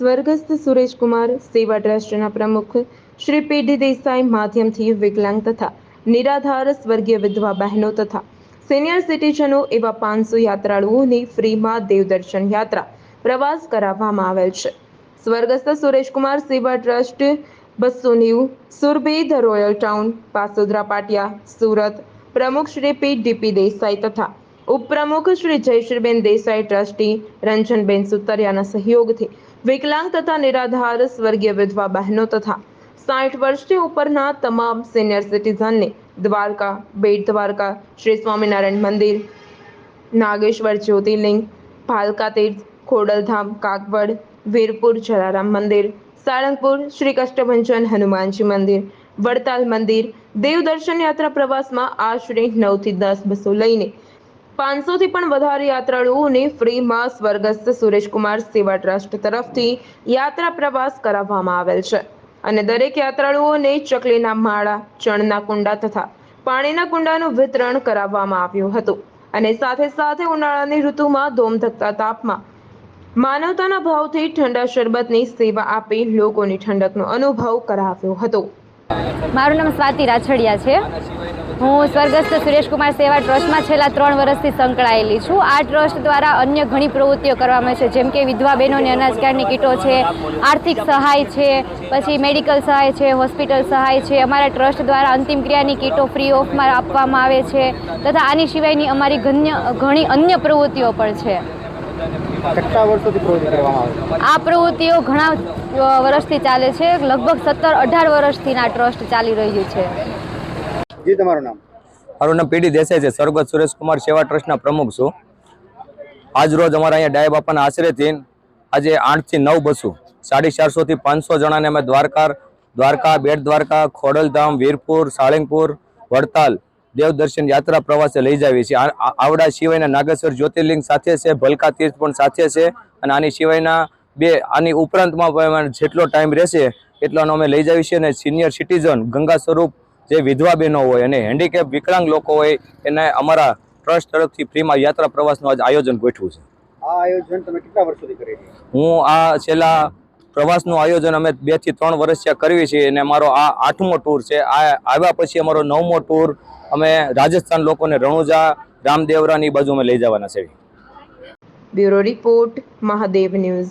સ્વર્ગસ્થ સુરેશકુમાર સેવા ટ્રસ્ટના પ્રમુખ શ્રી પીડી દેસાઈ માધ્યમથી વિકલાંગ તથા નિરાધાર સ્વર્ગીય વિધવા બહેનો તથા સિનિયર સિટીઝનો એવા 500 યાત્રાળુઓને ફ્રીમાં દેવદર્શન યાત્રા પ્રવાસ કરાવવામાં આવેલ છે। સ્વર્ગસ્થ Sureshkumar Seva trust 290 Surabhi the royal town Pasodara Patiya Surat પ્રમુખ શ્રી પીડી દેસાઈ તથા ઉપપ્રમુખ શ્રી જયશ્રીબેન દેસાઈ ટ્રસ્ટી રંજનબેન સુતરિયાના સહયોગથી વિકલાંગ તથા નિરાધાર સ્વર્ગીય વિધવા બહેનો તથા 60 વર્ષથી ઉપરના તમામ સિનિયર સિટીઝનને દ્વારકા, બેટ દ્વારકા, શ્રી સ્વામિનારાયણ મંદિર, નાગેશ્વર જ્યોતિર્લિંગ, ભાલકા તીર્થ, ખોડલધામ, કાગવડ, વીરપુર જલારામ મંદિર, સાળંગપુર શ્રી કષ્ટભંજન હનુમાનજી મંદિર, વડતાલ મંદિર દેવદર્શન યાત્રા પ્રવાસમાં આશરે 9 થી 10 બસો લઈને 500 થી પણ વધારે યાત્રાળુઓને ફ્રીમાં સ્વર્ગસ્થ સુરેશકુમાર સેવા ટ્રસ્ટ તરફથી યાત્રા પ્રવાસ કરાવવામાં આવેલ છે અને દરેક યાત્રાળુઓને ચકલીના માળા, ચણના કુંડા તથા પાણીના કુંડાનું વિતરણ કરાવવામાં આવ્યું હતું અને સાથે સાથે ઉનાળાની ઋતુમાં ધોમધકતા તાપમાં માનવતાના ભાવથી ઠંડા શરબતની સેવા આપી લોકોની ઠંડકનો અનુભવ કરાવ્યો હતો। મારું નામ સ્વાતિ રાછડિયા છે। હું સ્વર્ગસ્થ સુરેશકુમાર સેવા ટ્રસ્ટમાં છેલ્લા 3 વર્ષથી સંકળાયેલી છું। આ ટ્રસ્ટ દ્વારા અન્ય ઘણી પ્રવૃત્તિઓ કરવામાં આવે છે, જેમ કે વિધવા બહેનોને અનાજ કાર્ડની કીટો છે, આર્થિક સહાય છે, પછી મેડિકલ સહાય છે, હોસ્પિટલ સહાય છે। અમારા ટ્રસ્ટ દ્વારા અંતિમ ક્રિયાની કીટો ફ્રી ઓફમાં આપવામાં આવે છે તથા આની સિવાયની અમારી ઘણી અન્ય પ્રવૃત્તિઓ પણ છે। કેટલા વર્ષોથી પ્રવૃત્તિ કરવામાં આવે છે? આ પ્રવૃત્તિઓ ઘણા વર્ષથી ચાલે છે, લગભગ 17-18 વર્ષથી આ ટ્રસ્ટ ચાલી રહ્યું છે। જી, તમારું નામ? મારું નામ પીડી દેસાઈ છે। સ્વર્ગસ્થ સુરેશકુમાર સેવા ટ્રસ્ટના પ્રમુખ છું। આજ રોજ અમારા અહીંયા ડાય બાપાના આશરેથી આજે 8 થી 9 બસો 450 થી 500 જણાને અમે દ્વારકા, બેટ દ્વારકા, ખોડલધામ, વીરપુર, સાળંગપુર, વડતાલ દેવદર્શન યાત્રા પ્રવાસે લઈ જાવી છે। આવડા સિવાયના નાગેશ્વર જ્યોતિર્લિંગ સાથે છે, ભલકા તીર્થ પણ સાથે છે અને આની સિવાયના આની ઉપરાંતમાં જેટલો ટાઈમ રહેશે એટલાનો અમે લઈ જાવી છીએ અને સિનિયર સિટીઝન, ગંગા સ્વરૂપ જે વિધવા બહેનો હોય અને હેન્ડીકેપ વિકલાંગ લોકો હોય એને અમારા ટ્રસ્ટ તરફથી ફ્રીમાં યાત્રા પ્રવાસનું આજ આયોજન ગોઠવ્યું છે। આ આયોજન તમે કેટલા વર્ષોથી કરી છે? હું આ છેલ્લા પ્રવાસનું આયોજન અમે 2 થી 3 વર્ષથી કરવી છીએ અને અમારો આ 8મો ટૂર છે। આ આવ્યા પછી અમારો 9મો ટૂર અમે રાજસ્થાન લોકોને રણુજા, રામદેવરાની બાજુ અમે લઈ જવાના છે। Bureau report, Mahadev news.